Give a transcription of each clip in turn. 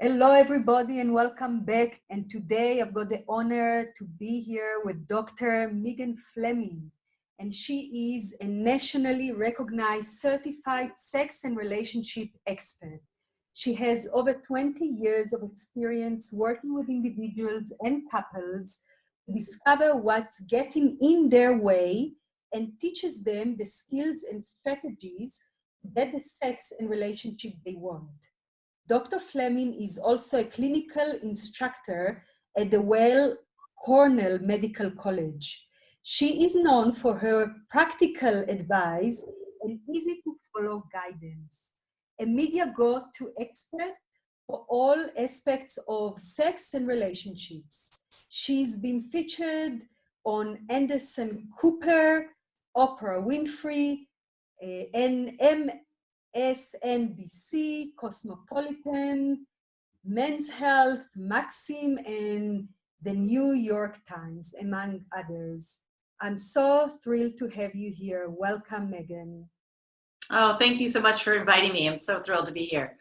Hello, everybody, and welcome back. And today I've got the honor to be here with Dr. Megan Fleming. And she is a nationally recognized certified sex and relationship expert. She has over 20 years of experience working with individuals and couples to discover what's getting in their way and teaches them the skills and strategies to get the sex and relationship they want. Dr. Fleming is also a clinical instructor at the Weill Cornell Medical College. She is known for her practical advice and easy to follow guidance. A media go-to expert for all aspects of sex and relationships. She's been featured on Anderson Cooper, Oprah Winfrey, and SNBC, Cosmopolitan, Men's Health, Maxim, and the New York Times, among others. I'm so thrilled to have you here. Welcome, Megan. Oh, thank you so much for inviting me. I'm so thrilled to be here.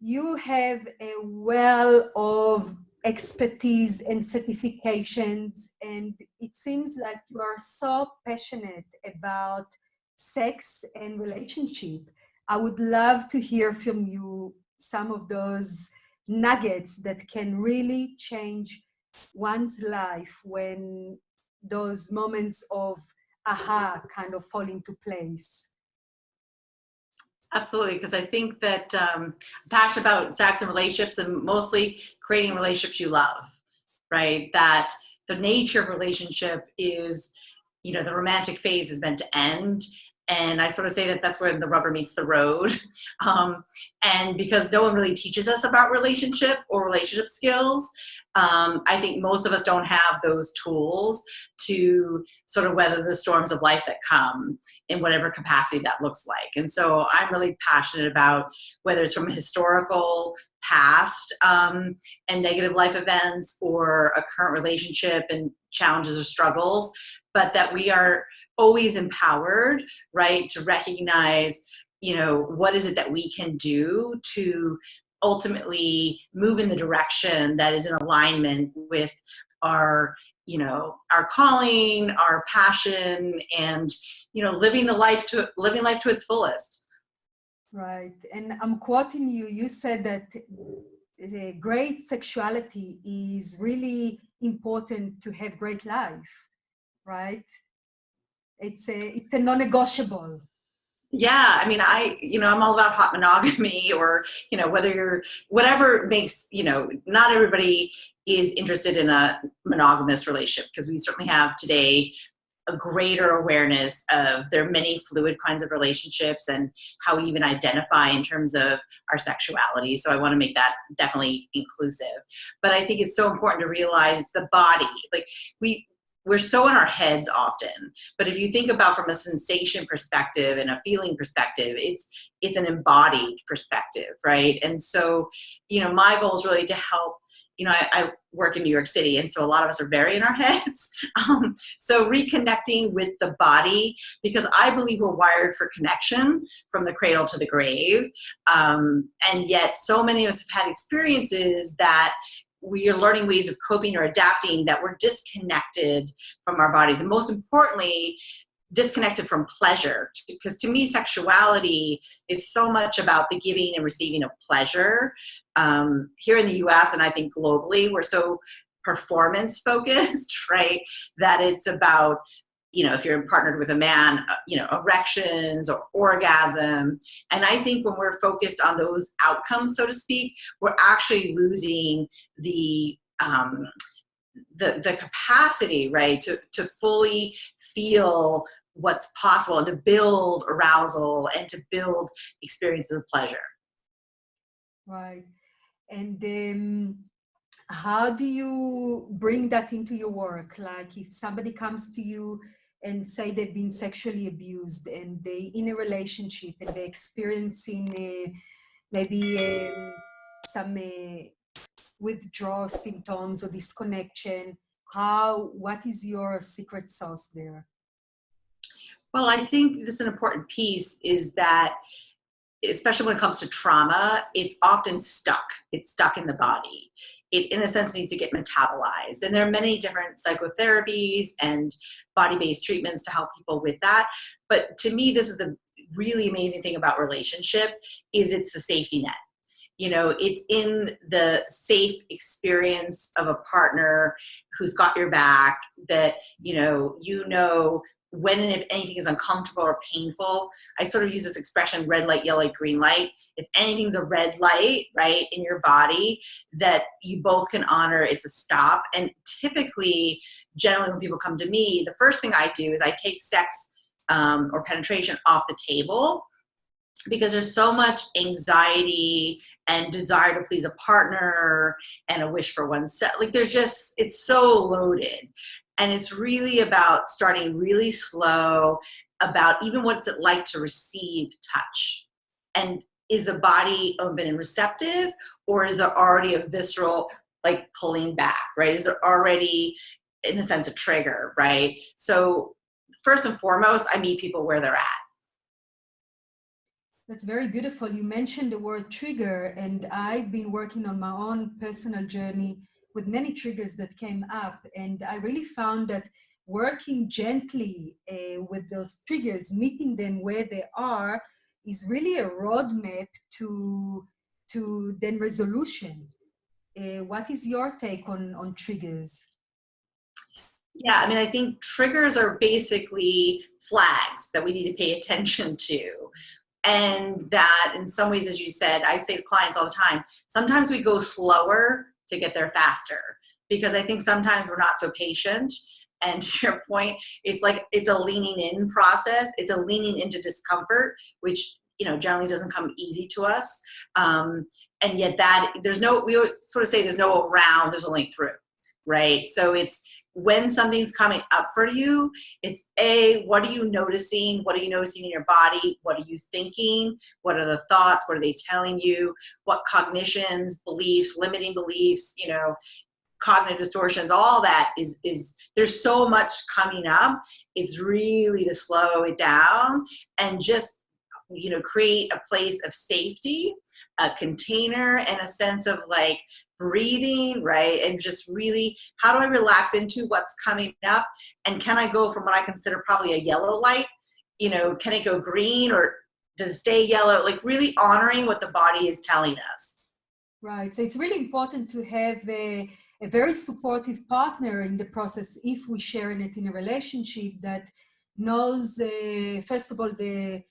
You have a well of expertise and certifications, and it seems like you are so passionate about sex and relationship. I would love to hear from you some of those nuggets that can really change one's life when those moments of aha kind of fall into place. Absolutely, because I think that I'm passionate about sex and relationships, and mostly creating relationships you love, right? That the nature of relationship is, the romantic phase is meant to end. And I sort of say that that's where the rubber meets the road. And because no one really teaches us about relationship or relationship skills, I think most of us don't have those tools to sort of weather the storms of life that come in whatever capacity that looks like. And so I'm really passionate about whether it's from a historical past and negative life events or a current relationship and challenges or struggles, but that we are always empowered, right, to recognize, what is it that we can do to ultimately move in the direction that is in alignment with our, our calling, our passion, and, living life to its fullest. Right. And I'm quoting you. You said that the great sexuality is really important to have great life, right? It's a non-negotiable. Yeah, I mean, I'm all about hot monogamy, or, whatever makes, not everybody is interested in a monogamous relationship, because we certainly have today a greater awareness of there are many fluid kinds of relationships and how we even identify in terms of our sexuality. So I want to make that definitely inclusive. But I think it's so important to realize the body, like we're so in our heads often, but if you think about from a sensation perspective and a feeling perspective, it's an embodied perspective, right? And so, my goal is really to help. I work in New York City, and so a lot of us are very in our heads. So reconnecting with the body, because I believe we're wired for connection from the cradle to the grave, and yet so many of us have had experiences that we are learning ways of coping or adapting that we're disconnected from our bodies. And most importantly, disconnected from pleasure. Because to me, sexuality is so much about the giving and receiving of pleasure. Here in the US, and I think globally, we're so performance focused, right? That it's about, if you're partnered with a man, erections or orgasm. And I think when we're focused on those outcomes, so to speak, we're actually losing the capacity, right, to fully feel what's possible and to build arousal and to build experiences of pleasure. Right. And how do you bring that into your work? Like if somebody comes to you and say they've been sexually abused and they in a relationship and they're experiencing maybe some withdrawal symptoms or disconnection, what is your secret sauce there? Well, I think this is an important piece, is that especially when it comes to trauma, it's often stuck. It's stuck in the body. It, in a sense, needs to get metabolized. And there are many different psychotherapies and body-based treatments to help people with that. But to me, this is the really amazing thing about relationship, is it's the safety net. You know, it's in the safe experience of a partner who's got your back, that, you know, when and if anything is uncomfortable or painful. I sort of use this expression, red light, yellow light, green light. If anything's a red light, right, in your body, that you both can honor, it's a stop. And typically, generally when people come to me, the first thing I do is I take sex or penetration off the table, because there's so much anxiety and desire to please a partner and a wish for oneself. Like it's so loaded. And it's really about starting really slow, about even what's it like to receive touch. And is the body open and receptive, or is there already a visceral, like, pulling back, right? Is there already, in a sense, a trigger, right? So first and foremost, I meet people where they're at. That's very beautiful. You mentioned the word trigger, and I've been working on my own personal journey with many triggers that came up. And I really found that working gently with those triggers, meeting them where they are, is really a roadmap to then resolution. What is your take on triggers? Yeah, I mean, I think triggers are basically flags that we need to pay attention to. And that in some ways, as you said, I say to clients all the time, sometimes we go slower to get there faster, because I think sometimes we're not so patient. And to your point, it's like, it's a leaning in process. It's a leaning into discomfort, which, generally doesn't come easy to us. And yet we always sort of say there's no around, there's only through, right? So it's, when something's coming up for you, it's what are you noticing? What are you noticing in your body? What are you thinking? What are the thoughts? What are they telling you? What cognitions, beliefs, limiting beliefs, cognitive distortions, all that is there's so much coming up. It's really to slow it down and just, create a place of safety, a container, and a sense of like breathing, right? And just really, how do I relax into what's coming up? And can I go from what I consider probably a yellow light, can it go green, or does it stay yellow? Like, really honoring what the body is telling us. Right. So it's really important to have a very supportive partner in the process, if we share in it in a relationship, that knows, first of all, the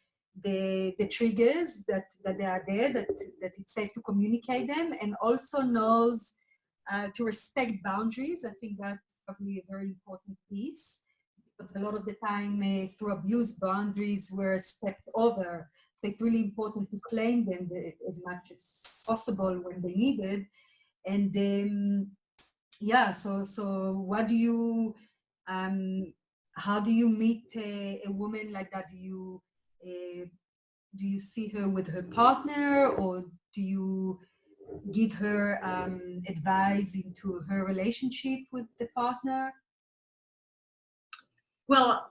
triggers that they are there, that it's safe to communicate them, and also knows to respect boundaries. I think that's probably a very important piece, because a lot of the time through abuse, boundaries were stepped over. So it's really important to claim them as much as possible when they needed. And so what do you, how do you meet a woman like that? Do you see her with her partner, or do you give her advice into her relationship with the partner? Well,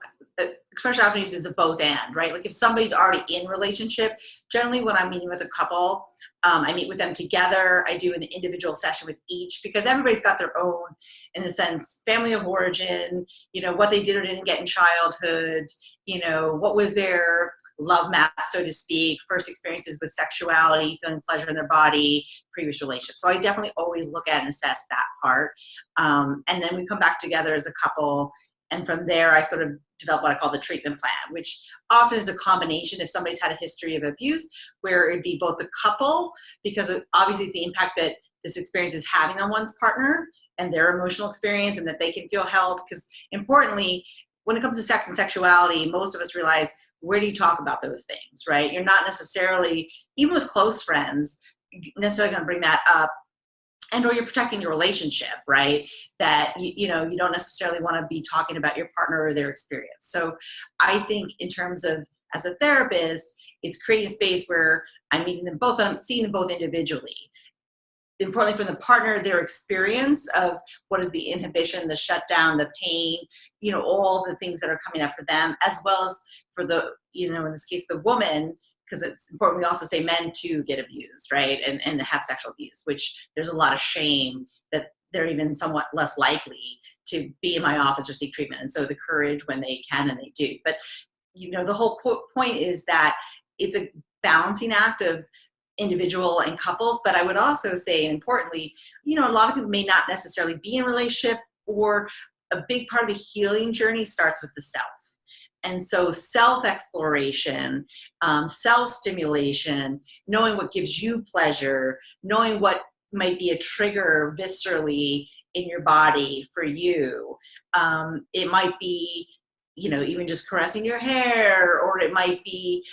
expression often uses a both and, right? Like, if somebody's already in relationship, generally when I'm meeting with a couple, I meet with them together. I do an individual session with each, because everybody's got their own, in a sense, family of origin, what they did or didn't get in childhood, what was their love map, so to speak, first experiences with sexuality, feeling pleasure in their body, previous relationships. So I definitely always look at and assess that part. And then we come back together as a couple. And from there, I sort of develop what I call the treatment plan, which often is a combination, if somebody's had a history of abuse, where it'd be both the couple, because obviously it's the impact that this experience is having on one's partner and their emotional experience, and that they can feel held. Because importantly, when it comes to sex and sexuality, most of us realize, where do you talk about those things, right? You're not necessarily, even with close friends, necessarily going to bring that up. And or you're protecting your relationship, right? That you don't necessarily want to be talking about your partner or their experience. So I think in terms of, as a therapist, it's creating a space where I'm meeting them both, but I'm seeing them both individually. importantly from the partner, their experience of what is the inhibition, the shutdown, the pain, you know, all the things that are coming up for them, as well as for the, you know, in this case, the woman, because it's important we also say men too get abused, right? And have sexual abuse, which there's a lot of shame that they're even somewhat less likely to be in my office or seek treatment. And so the courage when they can and they do. But, you know, the whole point is that it's a balancing act of individual and couples. But I would also say, and importantly, you know, a lot of people may not necessarily be in a relationship, or a big part of the healing journey starts with the self. And so self-exploration, self-stimulation, knowing what gives you pleasure, knowing what might be a trigger viscerally in your body for you. It might be, you know, even just caressing your hair, or it might be,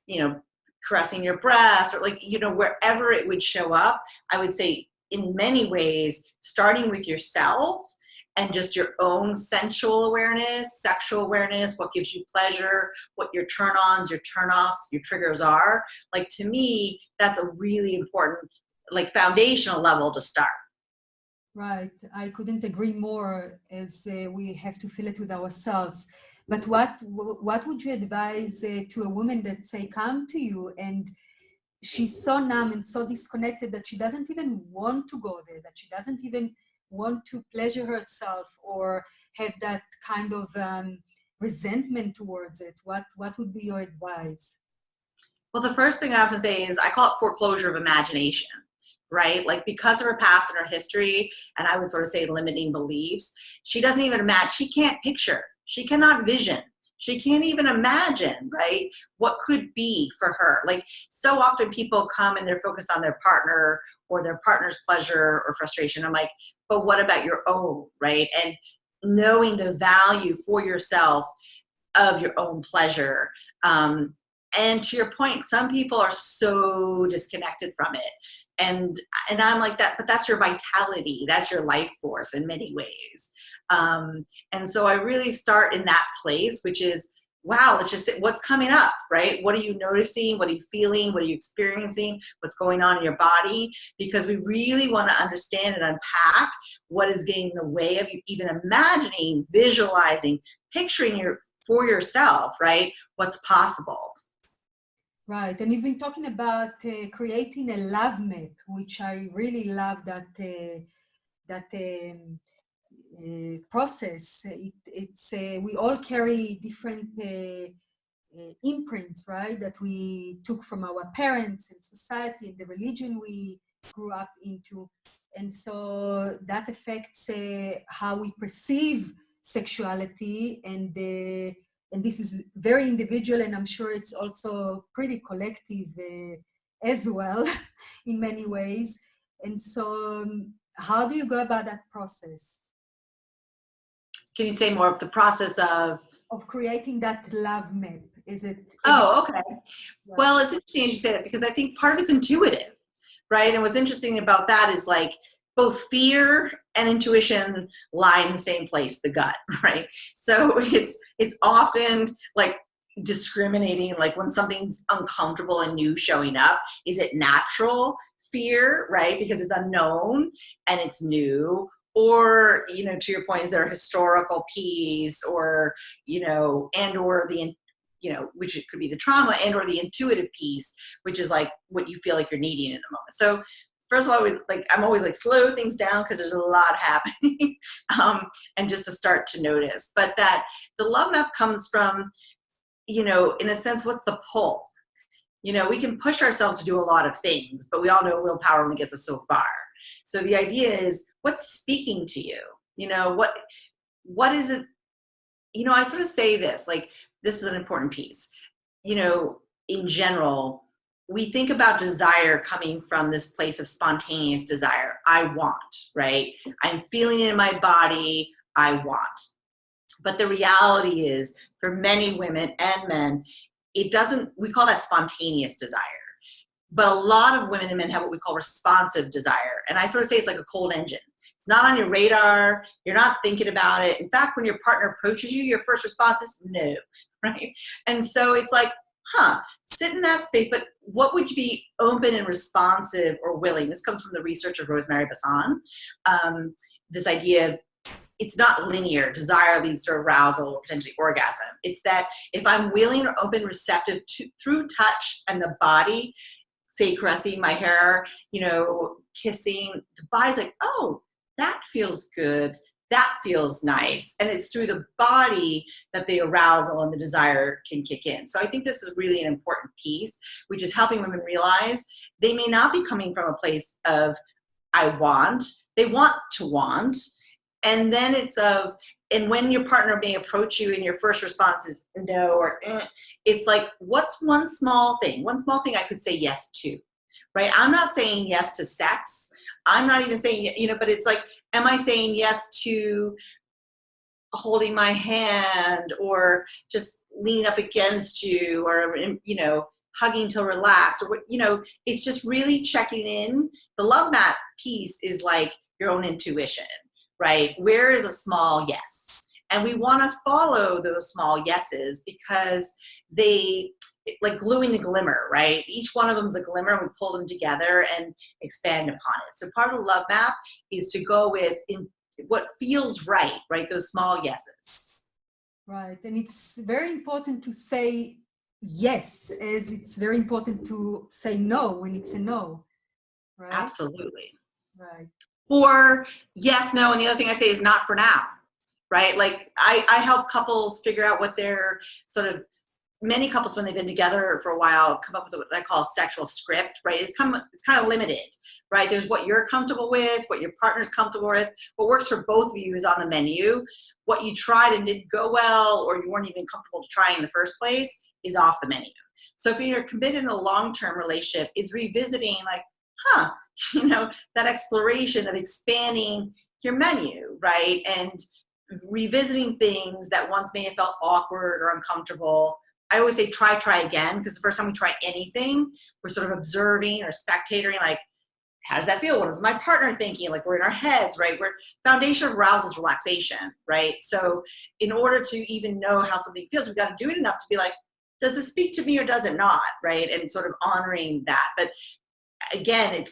you know, caressing your breast, or like, you know, wherever it would show up. I would say in many ways, starting with yourself and just your own sensual awareness, sexual awareness, what gives you pleasure, what your turn-ons, your turn-offs, your triggers are. Like, to me, that's a really important, like, foundational level to start. Right. I couldn't agree more, as we have to feel it with ourselves. But what would you advise to a woman that, say, come to you and she's so numb and so disconnected that she doesn't even want to go there, that she doesn't even want to pleasure herself or have that kind of resentment towards it? What would be your advice? Well, the first thing I often say is I call it foreclosure of imagination, right? Like, because of her past and her history, and I would sort of say limiting beliefs, she doesn't even imagine, she can't picture, she cannot vision, she can't even imagine, right, what could be for her. Like, so often people come and they're focused on their partner or their partner's pleasure or frustration. I'm like, but what about your own, right? And knowing the value for yourself of your own pleasure. And to your point, some people are so disconnected from it. And I'm like that, but that's your vitality. That's your life force in many ways. And so I really start in that place, which is, wow, let's just, what's coming up, right? What are you noticing? What are you feeling? What are you experiencing? What's going on in your body? Because we really want to understand and unpack what is getting in the way of you even imagining, visualizing, picturing for yourself, right? What's possible. Right, and you've been talking about creating a love map, which I really love that process. It's we all carry different imprints, right, that we took from our parents and society and the religion we grew up into, and so that affects how we perceive sexuality, and this is very individual, and I'm sure it's also pretty collective as well in many ways. And so how do you go about that process? Can you say more of the process of creating that love map? Is it? Oh, okay. Yeah. Well, it's interesting as you say that, because I think part of it's intuitive, right? And what's interesting about that is, like, both fear and intuition lie in the same place, the gut, right? So it's often like discriminating, like when something's uncomfortable and new showing up, is it natural fear, right? Because it's unknown and it's new, or, you know, to your point, is there a historical piece, or, you know, and or the, you know, which it could be the trauma, and or the intuitive piece, which is like what you feel like you're needing in the moment. So first of all, I'm always like, slow things down because there's a lot happening, and just to start to notice. But that the love map comes from, you know, in a sense, what's the pull? You know, we can push ourselves to do a lot of things, but we all know willpower only gets us so far. So the idea is, what's speaking to you? You know, what is it? You know, I sort of say this, like, this is an important piece. You know, in general, we think about desire coming from this place of spontaneous desire. I want, right? I'm feeling it in my body. I want. But the reality is, for many women and men, it doesn't, we call that spontaneous desire. But a lot of women and men have what we call responsive desire. And I sort of say it's like a cold engine. It's not on your radar. You're not thinking about it. In fact, when your partner approaches you, your first response is no, right? And so it's like, sit in that space, but what would you be open and responsive or willing? This comes from the research of Rosemary Basson. This idea of it's not linear. Desire leads to arousal or potentially orgasm. It's that if I'm willing or open, receptive to, through touch and the body, say caressing my hair, kissing, the body's like, oh, that feels good. That feels nice. And it's through the body that the arousal and the desire can kick in. So I think this is really an important piece, which is helping women realize they may not be coming from a place of, I want, they want to want. And then it's and when your partner may approach you and your first response is no or it's like, what's one small thing I could say yes to, right? I'm not saying yes to sex. I'm not even saying, but it's like, am I saying yes to holding my hand or just leaning up against you or, hugging till relaxed or, it's just really checking in. The love mat piece is like your own intuition, right? Where is a small yes? And we want to follow those small yeses because they, like gluing the glimmer, right? Each one of them is a glimmer and we pull them together and expand upon it. So part of the love map is to go with in what feels right? Those small yeses. Right. And it's very important to say yes, as it's very important to say no when it's a no. Right? Absolutely. Right. Or yes, no, and the other thing I say is not for now, right? Like I help couples figure out what their many couples when they've been together for a while come up with what I call a sexual script, right? It's kind of limited, right? There's what you're comfortable with, what your partner's comfortable with, what works for both of you is on the menu. What you tried and didn't go well, or you weren't even comfortable to try in the first place is off the menu. So if you're committed in a long-term relationship, it's revisiting that exploration of expanding your menu, right? And revisiting things that once may have felt awkward or uncomfortable. I always say try again, because the first time we try anything, we're sort of observing or spectating, like, how does that feel? What is my partner thinking? Like, we're in our heads, right? Foundation of arousal is relaxation, right? So in order to even know how something feels, we've got to do it enough to be like, does this speak to me or does it not, right? And sort of honoring that. But again,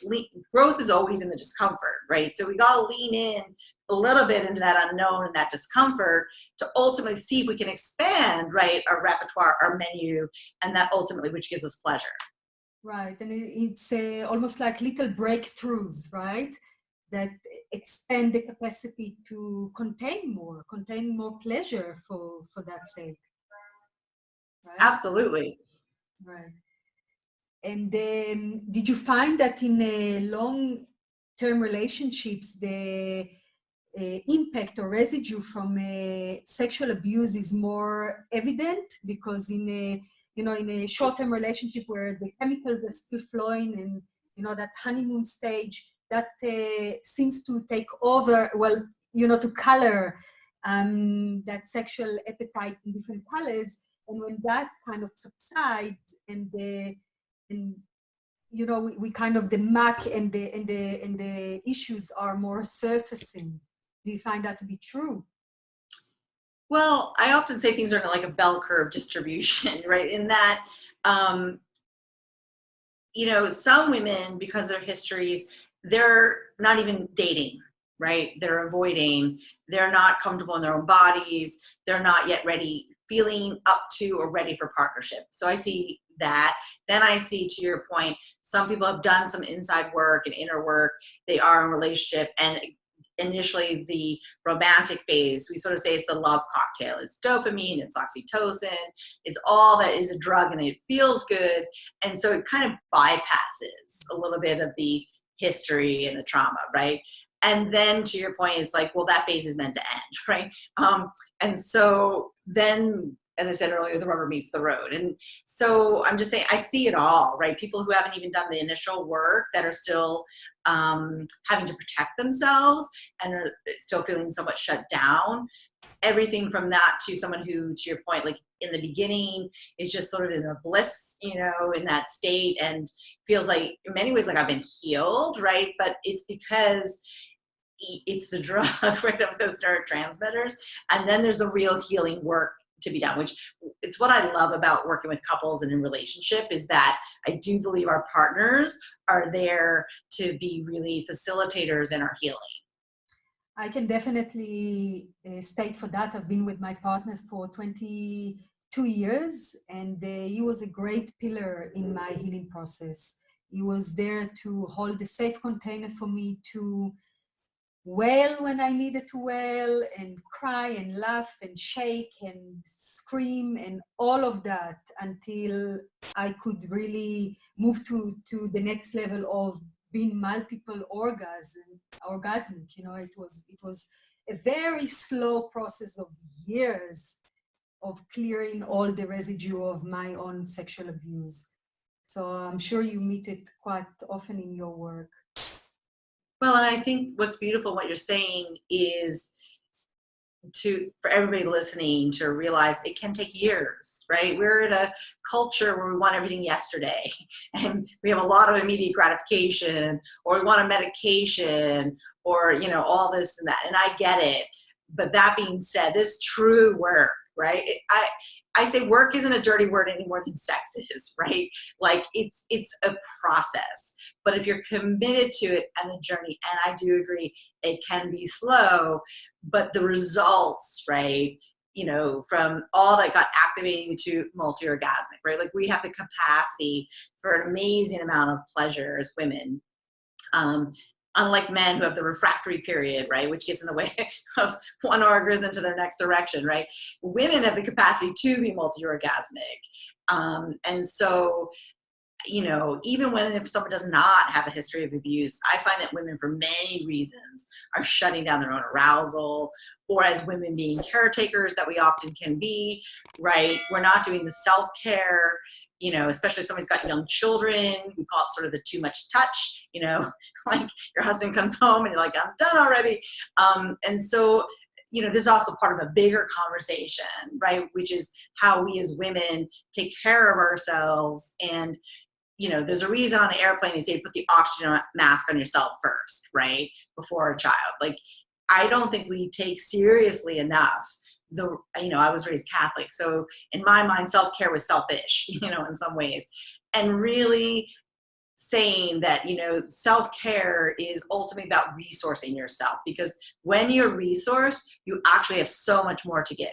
growth is always in the discomfort, right? So we got to lean in a little bit into that unknown and that discomfort to ultimately see if we can expand, right, our repertoire, our menu, and that ultimately which gives us pleasure. Right, and it's almost like little breakthroughs, right, that expand the capacity to contain more pleasure for that sake. Right? Absolutely. Right. And did you find that in long-term relationships, the impact or residue from sexual abuse is more evident? Because in a short-term relationship where the chemicals are still flowing and, that honeymoon stage, that seems to take over, to color that sexual appetite in different colors. And when that kind of subsides and we kind of the muck and the issues are more surfacing. Do you find that to be true? Well, I often say things are like a bell curve distribution, right? In that, some women, because of their histories, they're not even dating, right? They're avoiding, they're not comfortable in their own bodies, they're not yet ready, feeling up to or ready for partnership. So I see that. Then I see, to your point, some people have done some inside work and inner work. They are in a relationship, and initially the romantic phase, we sort of say it's the love cocktail. It's dopamine, it's oxytocin, it's all that is a drug, and it feels good. And so it kind of bypasses a little bit of the history and the trauma, right? And then to your point, it's like, well, that phase is meant to end, right? And so then, as I said earlier, the rubber meets the road. And so I'm just saying, I see it all, right? People who haven't even done the initial work that are still having to protect themselves and are still feeling somewhat shut down. Everything from that to someone who, to your point, like in the beginning is just sort of in a bliss, in that state, and feels like in many ways like I've been healed, right? But it's because it's the drug, right, of those neurotransmitters. And then there's the real healing work to be done, which it's what I love about working with couples and in relationship, is that I do believe our partners are there to be really facilitators in our healing. I can definitely state for that. I've been with my partner for 22 years, and he was a great pillar in my healing process. He was there to hold a safe container for me to wail when I needed to wail, and cry and laugh and shake and scream and all of that, until I could really move to the next level of being multiple orgasmic. You know, it was a very slow process of years of clearing all the residue of my own sexual abuse. So I'm sure you meet it quite often in your work. Well, and I think what's beautiful, what you're saying, is for everybody listening to realize it can take years, right? We're in a culture where we want everything yesterday, and we have a lot of immediate gratification, or we want a medication, or, you know, all this and that. And I get it. But that being said, this true work, right? I say work isn't a dirty word any more than sex is, right? Like it's a process. But if you're committed to it and the journey, and I do agree, it can be slow, but the results, right, you know, from all that got activating to multi-orgasmic, right? Like we have the capacity for an amazing amount of pleasure as women. Unlike men who have the refractory period, right, which gets in the way of one orgasm to their next erection, right? Women have the capacity to be multi-orgasmic. And so, you know, even if someone does not have a history of abuse, I find that women, for many reasons, are shutting down their own arousal, or as women being caretakers that we often can be, right? We're not doing the self-care, you know, especially if somebody's got young children. We call it sort of the too much touch, you know, like your husband comes home and you're like, I'm done already. And so, you know, this is also part of a bigger conversation, right? Which is how we as women take care of ourselves. And, you know, there's a reason on an airplane they say put the oxygen mask on yourself first, right? Before a child. Like, I don't think we take seriously enough you know, I was raised Catholic, so in my mind, self-care was selfish, you know, in some ways. And really saying that, you know, self-care is ultimately about resourcing yourself, because when you're resourced, you actually have so much more to give.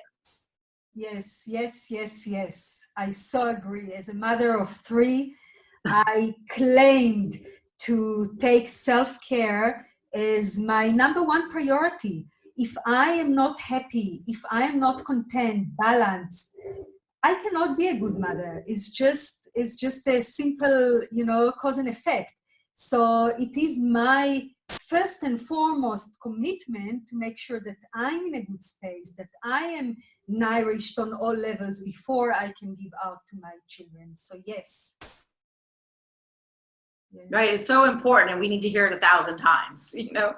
Yes, yes, yes, yes. I so agree. As a mother of 3, I claimed to take self-care as my number 1 priority. If I am not happy, if I am not content, balanced, I cannot be a good mother. It's just a simple, you know, cause and effect. So it is my first and foremost commitment to make sure that I'm in a good space, that I am nourished on all levels before I can give out to my children. So yes. Yes. Right, it's so important, and we need to hear it 1,000 times, you know?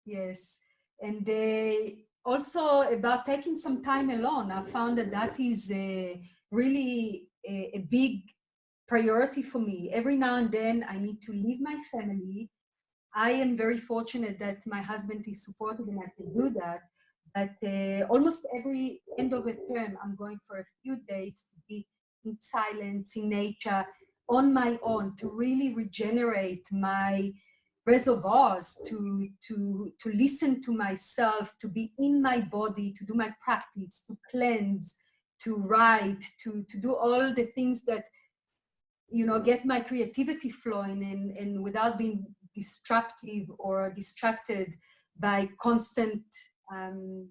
Yes. And also about taking some time alone, I found that is really a big priority for me. Every now and then I need to leave my family. I am very fortunate that my husband is supportive and I can do that. But almost every end of a term, I'm going for a few days to be in silence, in nature, on my own, to really regenerate my reservoirs, to listen to myself, to be in my body, to do my practice, to cleanse, to write, to do all the things that, you know, get my creativity flowing, and without being disruptive or distracted by constant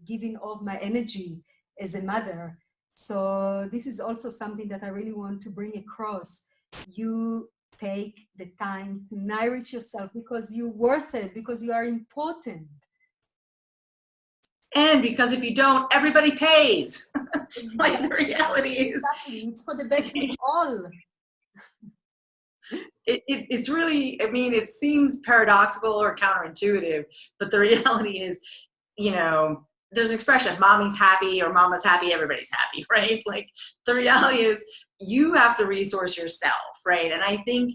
giving of my energy as a mother. So this is also something that I really want to bring across. You take the time to nourish yourself because you're worth it, because you are important. And because if you don't, everybody pays. Like the reality is. Exactly. It's for the best of all. It's really, I mean, it seems paradoxical or counterintuitive, but the reality is, you know, there's an expression, mommy's happy or mama's happy, everybody's happy, right? Like the reality is you have to resource yourself, right? And I think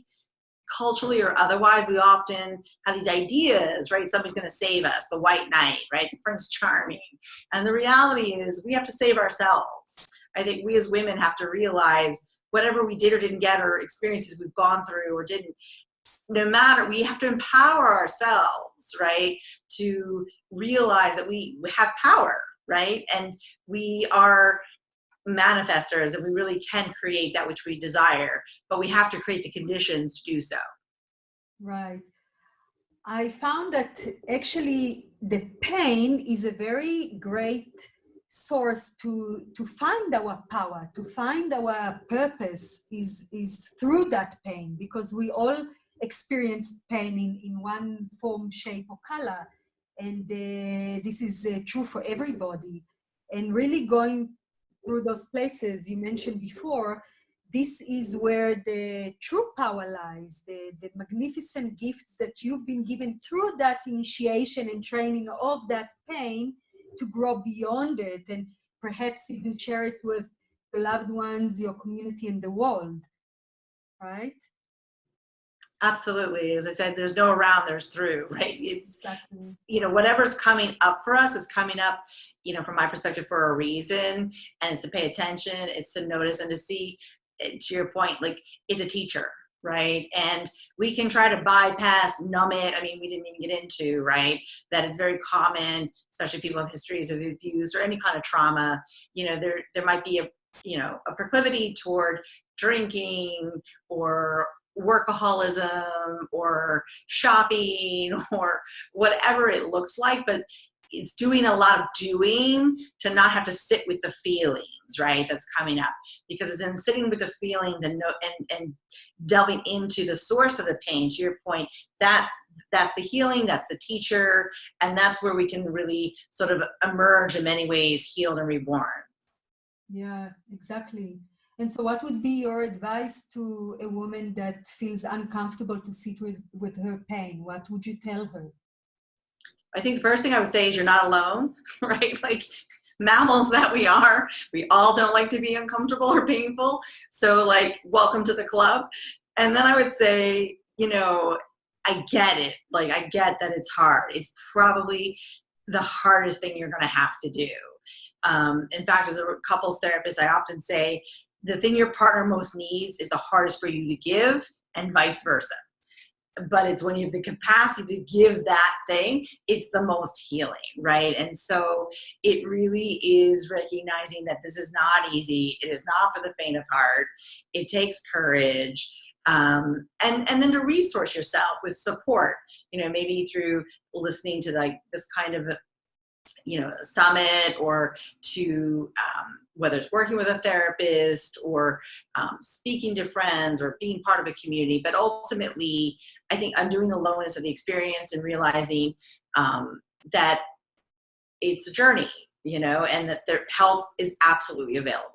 culturally or otherwise, we often have these ideas, right? Somebody's going to save us, the white knight, right? The Prince Charming. And the reality is we have to save ourselves. I think we as women have to realize whatever we did or didn't get, or experiences we've gone through or didn't, no matter, we have to empower ourselves, right? To realize that we have power, right? And we are manifestors, and we really can create that which we desire, but we have to create the conditions to do so. Right. I found that actually the pain is a very great source to find our power, to find our purpose is through that pain, because we all experience pain in one form, shape, or color. And this is true for everybody. And really going through those places you mentioned before, this is where the true power lies, the magnificent gifts that you've been given through that initiation and training of that pain to grow beyond it, and perhaps even share it with your loved ones, your community, and the world, right? Absolutely. As I said, there's no around, there's through, right? It's, exactly. you know, whatever's coming up for us is coming up, you know, from my perspective, for a reason, and it's to pay attention, it's to notice and to see, to your point, like it's a teacher, right? And we can try to bypass, numb it. I mean, we didn't even get into, right, that it's very common, especially people have histories of abuse or any kind of trauma. You know, there might be a, you know, a proclivity toward drinking or workaholism or shopping or whatever it looks like, but it's doing a lot of doing to not have to sit with the feelings, right, that's coming up. Because it's in sitting with the feelings and delving into the source of the pain, to your point, that's the healing, that's the teacher, and that's where we can really sort of emerge in many ways healed and reborn. Yeah, exactly. And so what would be your advice to a woman that feels uncomfortable to sit with her pain? What would you tell her? I think the first thing I would say is you're not alone, right? Like mammals that we are, we all don't like to be uncomfortable or painful. So like, welcome to the club. And then I would say, you know, I get it. Like, I get that it's hard. It's probably the hardest thing you're going to have to do. In fact, as a couples therapist, I often say the thing your partner most needs is the hardest for you to give, and vice versa. But it's when you have the capacity to give that thing, it's the most healing, right? And so it really is recognizing that this is not easy. It is not for the faint of heart. It takes courage. And then to resource yourself with support, you know, maybe through listening to like this kind of, you know, summit, or to whether it's working with a therapist or speaking to friends or being part of a community. But ultimately, I think undoing the loneliness of the experience and realizing that it's a journey, you know, and that their help is absolutely available.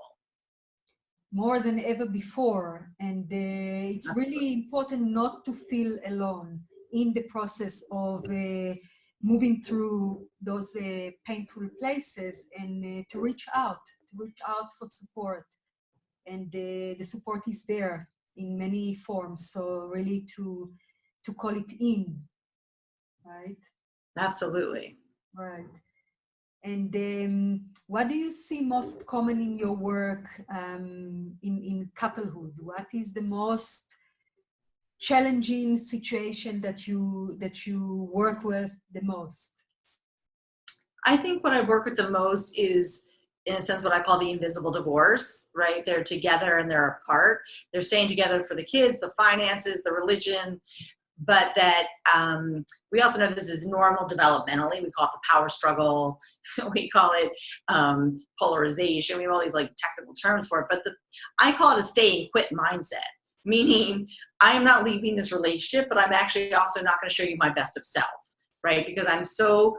More than ever before. And it's really important not to feel alone in the process of moving through those painful places, and to reach out for support. And the support is there in many forms. So really to call it in, right? Absolutely. Right. And what do you see most common in your work in couplehood? What is the most challenging situation that you work with the most? I think what I work with the most is, in a sense, what I call the invisible divorce, right? They're together and they're apart. They're staying together for the kids, the finances, the religion, but that we also know this is normal developmentally. We call it the power struggle. We call it polarization. We have all these like technical terms for it, but I call it a stay and quit mindset, meaning I am not leaving this relationship, but I'm actually also not going to show you my best of self. right? Because I'm so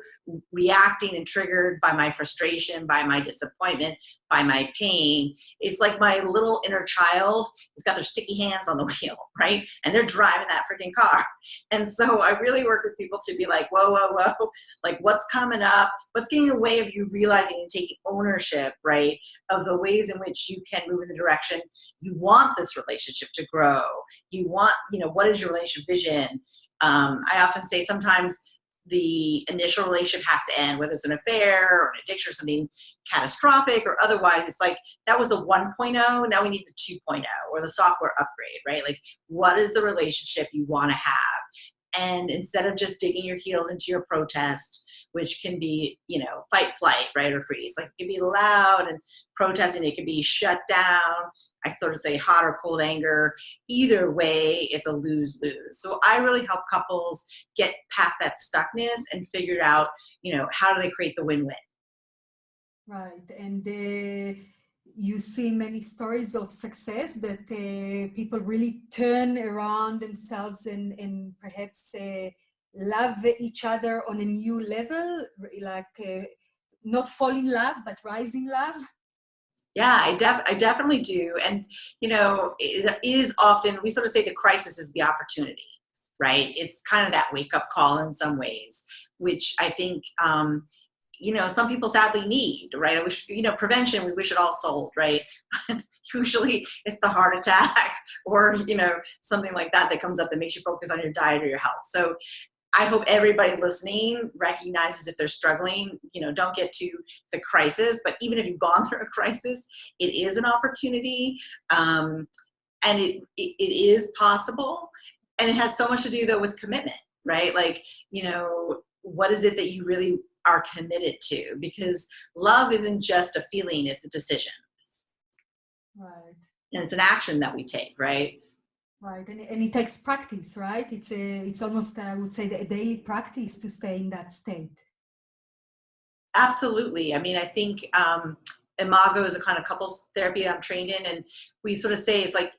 reacting and triggered by my frustration, by my disappointment, by my pain. It's like my little inner child has got their sticky hands on the wheel, right? And they're driving that freaking car. And so I really work with people to be like, whoa, whoa, whoa, like what's coming up? What's getting in the way of you realizing and taking ownership, right, of the ways in which you can move in the direction you want this relationship to grow. You want, what is your relationship vision? I often say sometimes the initial relationship has to end, whether it's an affair or an addiction or something catastrophic or otherwise. It's like, that was the 1.0, now we need the 2.0 or the software upgrade, right? Like, what is the relationship you want to have? And instead of just digging your heels into your protest, which can be, fight, flight, right, or freeze. Like, it can be loud and protesting, it can be shut down. I sort of say hot or cold anger. Either way, it's a lose-lose. So I really help couples get past that stuckness and figure out, how do they create the win-win? Right. And you see many stories of success that people really turn around themselves and perhaps love each other on a new level, like not fall in love, but rise in love. Yeah, I definitely do. And, it is often, we sort of say the crisis is the opportunity, right? It's kind of that wake up call in some ways, which I think, some people sadly need, right? I wish, prevention, we wish it all sold, right? But usually it's the heart attack or, something like that comes up that makes you focus on your diet or your health. So I hope everybody listening recognizes if they're struggling, don't get to the crisis, but even if you've gone through a crisis, it is an opportunity. And it is possible. And it has so much to do though with commitment, right? Like, what is it that you really are committed to? Because love isn't just a feeling, it's a decision. Right. And it's an action that we take, right? Right, and it takes practice, right? It's almost, I would say, a daily practice to stay in that state. Absolutely. I mean, I think Imago is a kind of couples therapy I'm trained in, and we sort of say it's like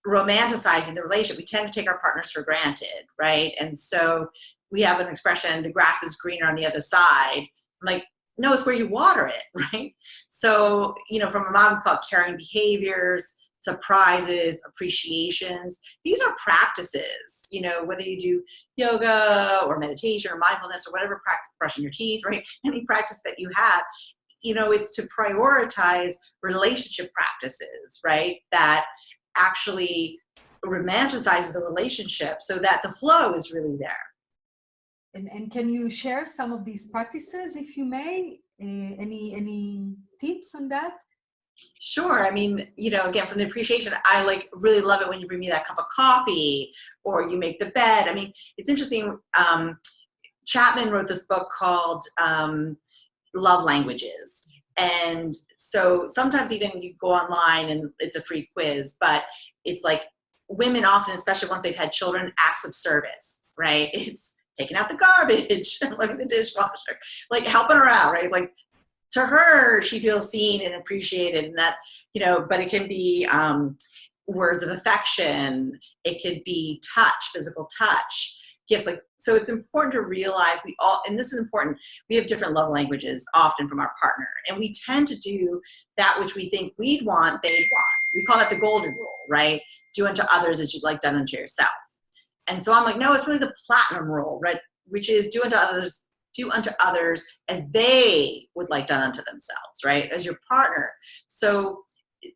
romanticizing the relationship. We tend to take our partners for granted, right? And so we have an expression, the grass is greener on the other side. I'm like, no, it's where you water it, right? So, from Imago, we call it caring behaviors, surprises, appreciations. These are practices, whether you do yoga or meditation or mindfulness or whatever practice, brushing your teeth, right? Any practice that you have, it's to prioritize relationship practices, right? That actually romanticizes the relationship so that the flow is really there. And can you share some of these practices, if you may? Any tips on that? Sure. I mean, again, from the appreciation, I really love it when you bring me that cup of coffee or you make the bed. I mean, it's interesting. Chapman wrote this book called Love Languages. And so sometimes even you go online and it's a free quiz, but it's like women often, especially once they've had children, acts of service, right? It's taking out the garbage, loading the dishwasher, like helping her out, right? Like, to her, she feels seen and appreciated, and that, but it can be words of affection. It could be touch, physical touch, gifts. So it's important to realize and this is important, we have different love languages often from our partner, and we tend to do that which we think we'd want, they'd want. We call that the golden rule, right? Do unto others as you'd like done unto yourself. And so I'm like, no, it's really the platinum rule, right? Which is do unto others as they would like done unto themselves, right? As your partner. So,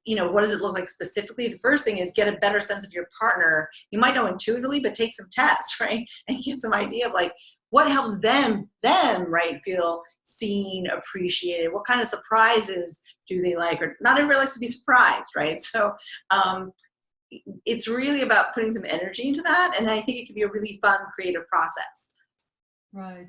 what does it look like specifically? The first thing is get a better sense of your partner. You might know intuitively, but take some tests, right? And get some idea of what helps them, right, feel seen, appreciated. What kind of surprises do they like? Or not everybody likes to be surprised, right? So it's really about putting some energy into that. And I think it can be a really fun, creative process. Right.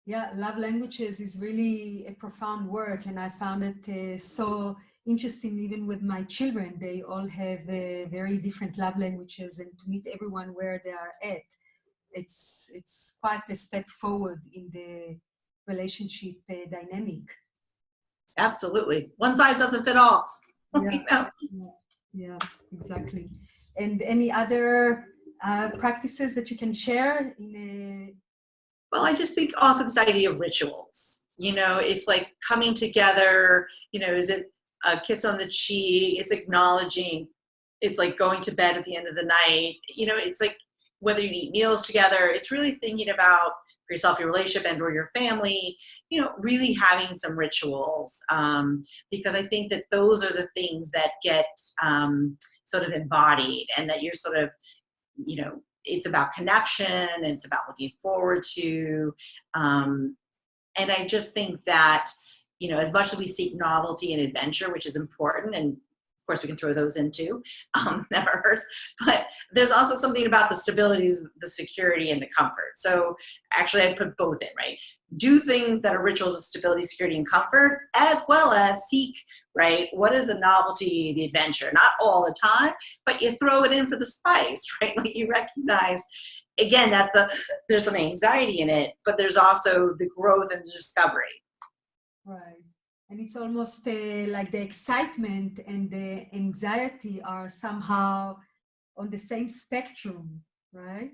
Yeah, love languages is really a profound work, and I found it so interesting. Even with my children, they all have very different love languages, and to meet everyone where they are at, it's quite a step forward in the relationship dynamic. Absolutely, one size doesn't fit all. Yeah, exactly. And any other practices that you can share Well, I just think also this idea of rituals. You know, it's like coming together, you know, is it a kiss on the cheek? It's acknowledging, it's like going to bed at the end of the night. You know, it's like whether you eat meals together, it's really thinking about for yourself, your relationship and or your family, you know, really having some rituals. Because I think that those are the things that get sort of embodied and that you're sort of, you know, it's about connection and it's about looking forward to. And I just think that, you know, as much as we seek novelty and adventure, which is important, and of course we can throw those in too, never hurts, but there's also something about the stability, the security, and the comfort. So actually I'd put both in, right? Do things that are rituals of stability, security, and comfort, as well as seek, right? What is the novelty, the adventure? Not all the time, but you throw it in for the spice, right? Like you recognize, again, there's some anxiety in it, but there's also the growth and the discovery. Right. And it's almost like the excitement and the anxiety are somehow on the same spectrum, right?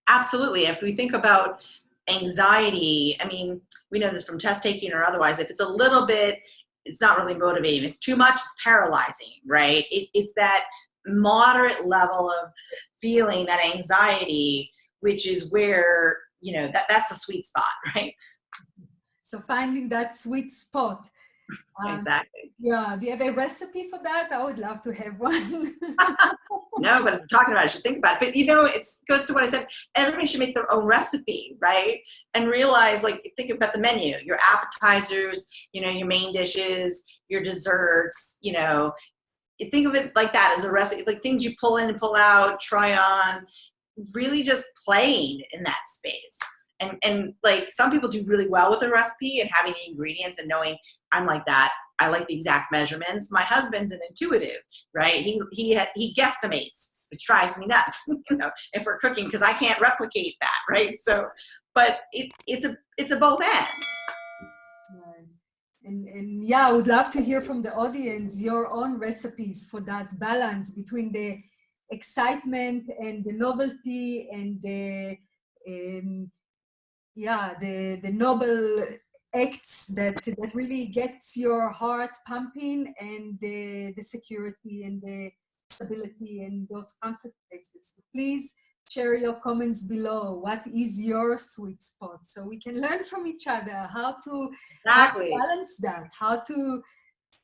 Absolutely. If we think about anxiety, I mean, we know this from test taking or otherwise, if it's a little bit, it's not really motivating. If it's too much, it's paralyzing, right? It's that moderate level of feeling, that anxiety, which is where, you know, that's the sweet spot, right? So finding that sweet spot. Exactly. Yeah. Do you have a recipe for that? I would love to have one. No, but as we're talking about it, I should think about it. But you know, it goes to what I said, everybody should make their own recipe, right? And realize, like, think about the menu, your appetizers, you know, your main dishes, your desserts, you know, think of it like that as a recipe, like things you pull in and pull out, try on, really just playing in that space. And like some people do really well with a recipe and having the ingredients and knowing I'm like that. I like the exact measurements. My husband's an intuitive, right? He guesstimates, which drives me nuts, you know, if we're cooking, because I can't replicate that, right? So, but it's a both end. Right. And yeah, I would love to hear from the audience your own recipes for that balance between the excitement and the novelty and the the noble acts that really gets your heart pumping, and the security and the stability and those comfort places. So please share your comments below. What is your sweet spot? So we can learn from each other how to balance that, how to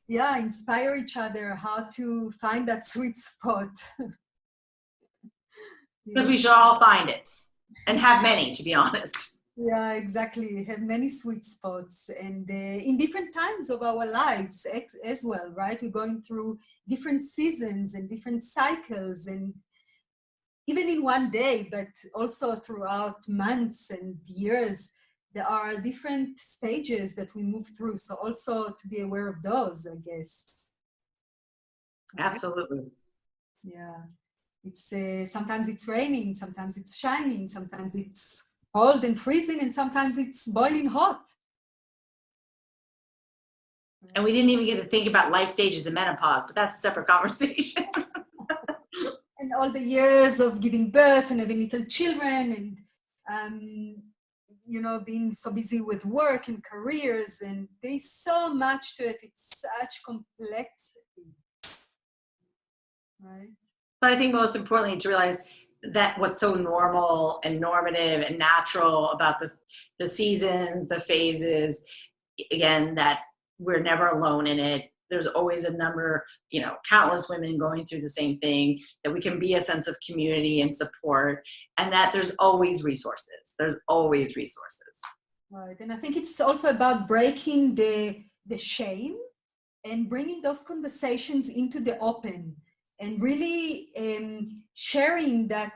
inspire each other, how to find that sweet spot. Because we should all find it and have many, to be honest. Yeah, exactly. Have many sweet spots, and in different times of our lives as well, right? We're going through different seasons and different cycles, and even in one day, but also throughout months and years, there are different stages that we move through. So also to be aware of those, I guess. Absolutely. Yeah. It's sometimes it's raining, sometimes it's shining, sometimes it's cold and freezing, and sometimes it's boiling hot. And we didn't even get to think about life stages and menopause, but that's a separate conversation. And all the years of giving birth and having little children, and you know, being so busy with work and careers, and there's so much to it. It's such complexity, right? But I think most importantly to realize that what's so normal and normative and natural about the seasons, the phases, again, that we're never alone in it. There's always a number, you know, countless women going through the same thing, that we can be a sense of community and support, and that there's always resources. There's always resources. Right, and I think it's also about breaking the shame and bringing those conversations into the open, and really sharing that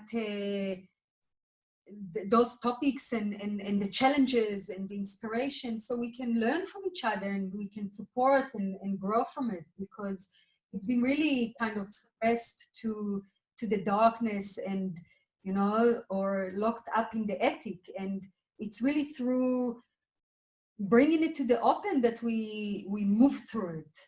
those topics and the challenges and the inspiration, so we can learn from each other and we can support and grow from it, because it's been really kind of suppressed to the darkness and, you know, or locked up in the attic. And it's really through bringing it to the open that we move through it,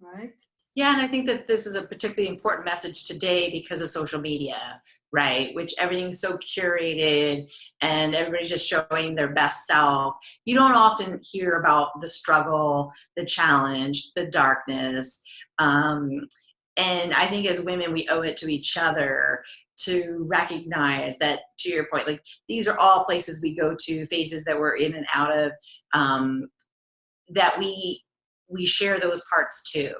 right? Yeah, and I think that this is a particularly important message today because of social media, right? Which everything's so curated and everybody's just showing their best self. You don't often hear about the struggle, the challenge, the darkness. Um, and I think as women, we owe it to each other to recognize that, to your point, like these are all places we go to, phases that we're in and out of, um, that we share those parts too,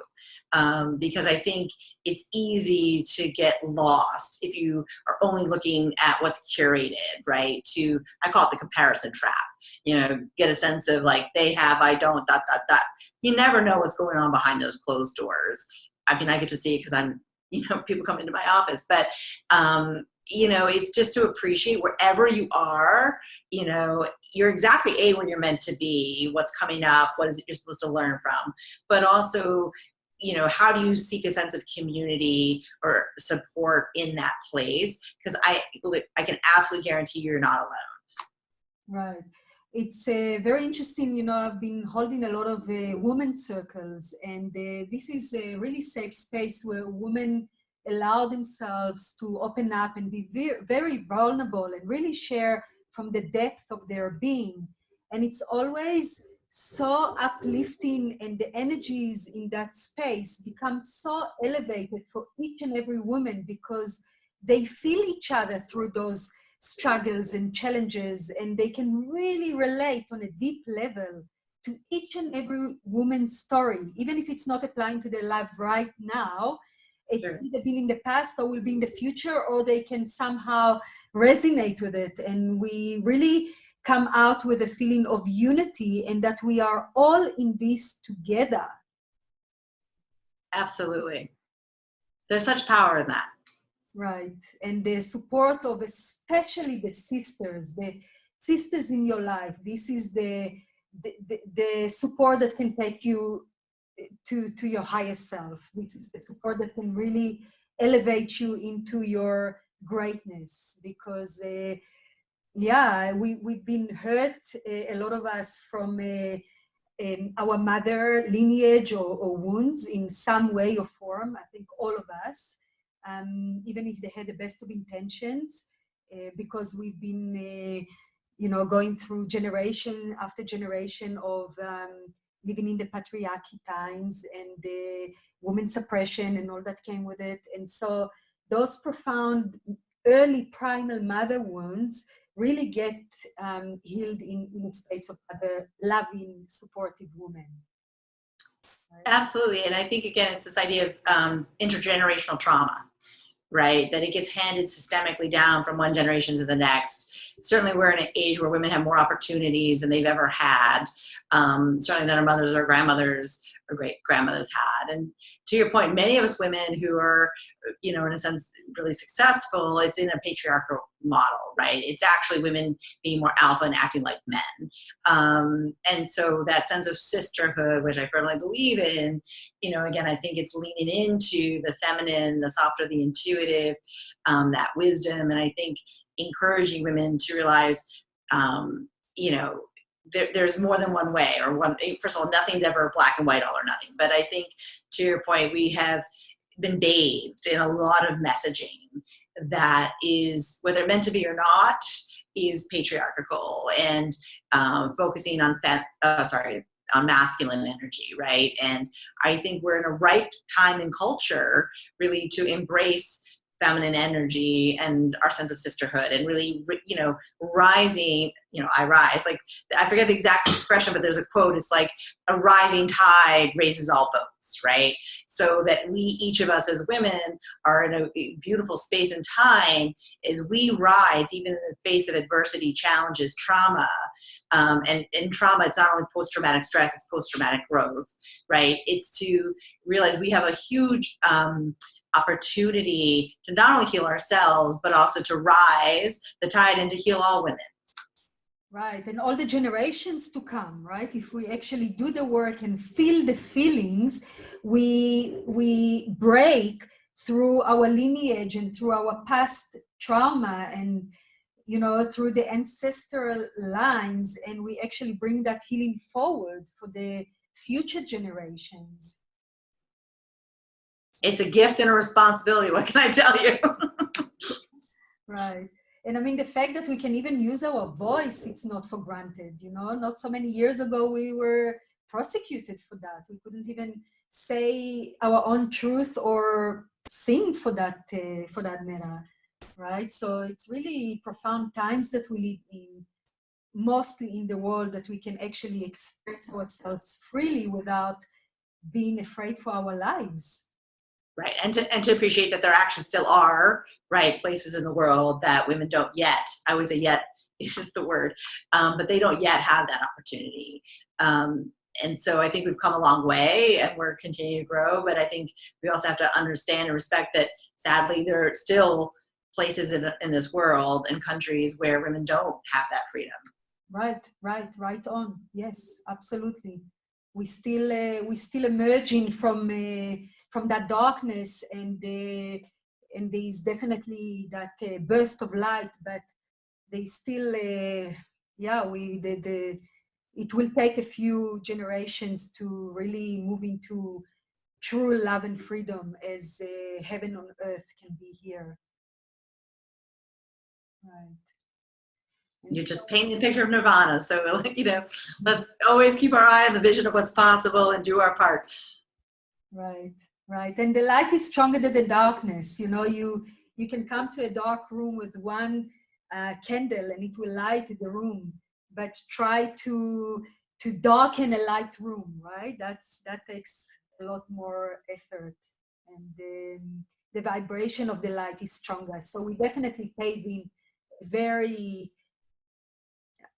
because I think it's easy to get lost if you are only looking at what's curated, right? To, I call it the comparison trap, you know, get a sense of like they have, I don't, dot dot dot. You never know what's going on behind those closed doors. I mean, I get to see it because I'm, you know, people come into my office, but you know, it's just to appreciate wherever you are, you know, you're exactly where you're meant to be, what's coming up, what is it you're supposed to learn from, but also, you know, how do you seek a sense of community or support in that place? Because I can absolutely guarantee you're not alone. Right. It's very interesting. You know, I've been holding a lot of women's circles, and this is a really safe space where women allow themselves to open up and be very vulnerable and really share from the depth of their being. And it's always so uplifting, and the energies in that space become so elevated for each and every woman because they feel each other through those struggles and challenges, and they can really relate on a deep level to each and every woman's story, even if it's not applying to their life right now. It's Sure. either been in the past or will be in the future, or they can somehow resonate with it. And we really come out with a feeling of unity and that we are all in this together. Absolutely. There's such power in that. Right. And the support of especially the sisters in your life. This is the support that can take you to your highest self. This is the support that can really elevate you into your greatness, because yeah, we've been hurt, a lot of us, from our mother lineage or wounds in some way or form. I think all of us, even if they had the best of intentions, because we've been, you know, going through generation after generation of living in the patriarchy times and the woman suppression and all that came with it. And so those profound early primal mother wounds really get healed in a space of other loving, supportive women. Right? Absolutely. And I think, again, it's this idea of intergenerational trauma, right? That it gets handed systemically down from one generation to the next. Certainly we're in an age where women have more opportunities than they've ever had, certainly than our mothers or grandmothers or great grandmothers had. And to your point, many of us women who are, you know, in a sense, really successful, it's in a patriarchal model, right? It's actually women being more alpha and acting like men. And so that sense of sisterhood, which I firmly believe in, you know, again, I think it's leaning into the feminine, the softer, the intuitive, that wisdom. And I think encouraging women to realize, you know, there's more than one way, or one. First of all, nothing's ever black and white, all or nothing. But I think, to your point, we have been bathed in a lot of messaging that is, whether meant to be or not, is patriarchal and focusing on on masculine energy, right? And I think we're in a right time and culture really to embrace feminine energy and our sense of sisterhood, and really, you know, rising, you know, I rise, like, I forget the exact expression, but there's a quote, it's like a rising tide raises all boats, right? So that we, each of us as women, are in a beautiful space and time as we rise, even in the face of adversity, challenges, trauma. And in trauma, it's not only post-traumatic stress, it's post-traumatic growth, right? It's to realize we have a huge opportunity to not only heal ourselves, but also to rise the tide and to heal all women. Right, and all the generations to come, right? If we actually do the work and feel the feelings, we break through our lineage and through our past trauma, and, you know, through the ancestral lines, and we actually bring that healing forward for the future generations. it's a gift and a responsibility. What can I tell you? Right. And I mean, the fact that we can even use our voice, it's not for granted, you know. Not so many years ago, we were prosecuted for that. We couldn't even say our own truth or sing for that matter, right? So it's really profound times that we live in, mostly in the world, that we can actually express ourselves freely without being afraid for our lives. Right, and to appreciate that there actually still are, right, places in the world that women don't yet, I always say yet, it's just the word, but they don't yet have that opportunity. And so I think we've come a long way and we're continuing to grow, but I think we also have to understand and respect that sadly there are still places in this world and countries where women don't have that freedom. Right on. Yes, absolutely. We still emerging from that darkness, and there's definitely that burst of light, but they still, yeah, it will take a few generations to really move into true love and freedom as heaven on earth can be here. Right. And You're so, just painting a picture of nirvana. So, you know, let's always keep our eye on the vision of what's possible and do our part. right. And the light is stronger than the darkness. You know, you can come to a dark room with one candle and it will light the room, but try to darken a light room, right? That takes a lot more effort, and the vibration of the light is stronger. So we definitely paving very,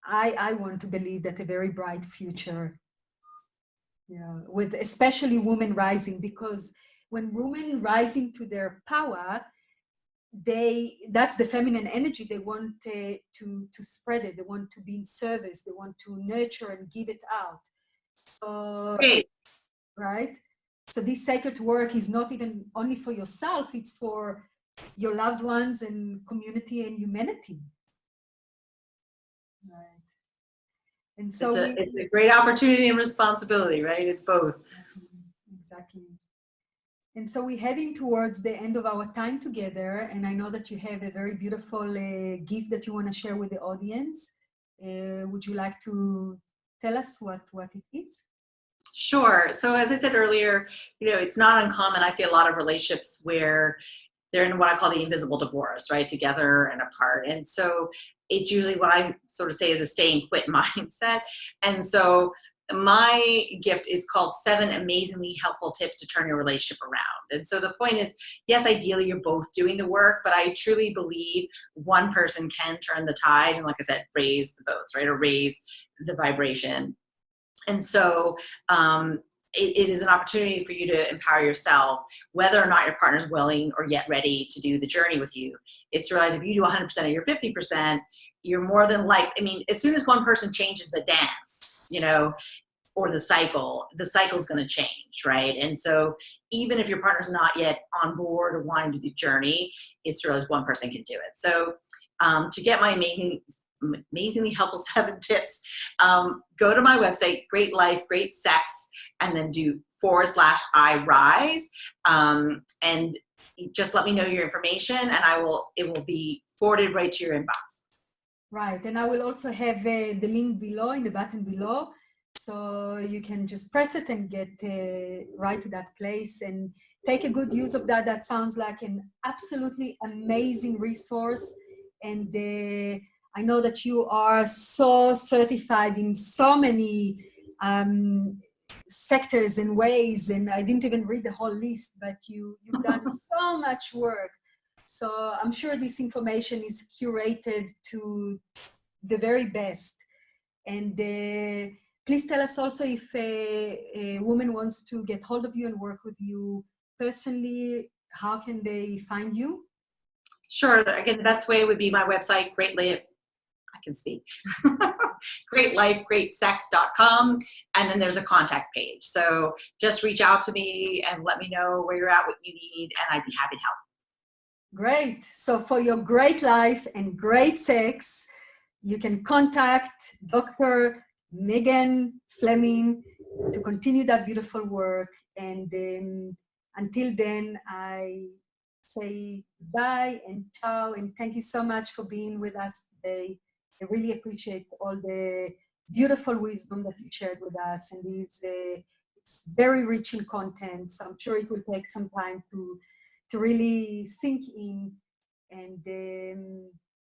I want to believe that a very bright future. Yeah, with especially women rising, because when women rising to their power, that's the feminine energy. They want to spread it. They want to be in service. They want to nurture and give it out. So, Great. right? So this sacred work is not even only for yourself, it's for your loved ones and community and humanity. Right. And so it's a great opportunity and responsibility, right? It's both. Exactly. And so we're heading towards the end of our time together, and I know that you have a very beautiful gift that you want to share with the audience. Would you like to tell us what it is? Sure. So as I said earlier, you know, it's not uncommon. I see a lot of relationships where they're in what I call the invisible divorce, right? Together and apart. And so it's usually what I sort of say is a stay and quit mindset. And so my gift is called 7 Amazingly Helpful Tips to Turn Your Relationship Around. And so the point is, yes, ideally you're both doing the work, but I truly believe one person can turn the tide and, like I said, raise the boats, right? Or raise the vibration. And so it is an opportunity for you to empower yourself, whether or not your partner's willing or yet ready to do the journey with you. It's to realize if you do 100% of your 50%, you're more than I mean, as soon as one person changes the dance, you know, or the cycle's going to change, right? And so even if your partner's not yet on board or wanting to do the journey, it's to realize one person can do it. So to get my amazingly helpful 7 tips, go to my website, Great Life, Great Sex, and then do /I rise, and just let me know your information, and it will be forwarded right to your inbox. Right, and I will also have the link below, in the button below, so you can just press it and get right to that place and take a good use of that. That sounds like an absolutely amazing resource, and I know that you are so certified in so many sectors and ways, and I didn't even read the whole list, but you've done so much work. So I'm sure this information is curated to the very best. And please tell us also if a woman wants to get hold of you and work with you personally, how can they find you? Sure. Again, the best way would be my website, greatlifegreatsex.com, and then there's a contact page. So just reach out to me and let me know where you're at, what you need, and I'd be happy to help. Great. So for your great life and great sex, you can contact Dr. Megan Fleming to continue that beautiful work. And Until then, I say bye and ciao, and thank you so much for being with us today. I really appreciate all the beautiful wisdom that you shared with us, and it's very rich in content, so I'm sure it will take some time to really sink in. And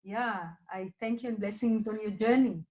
yeah, I thank you and blessings on your journey.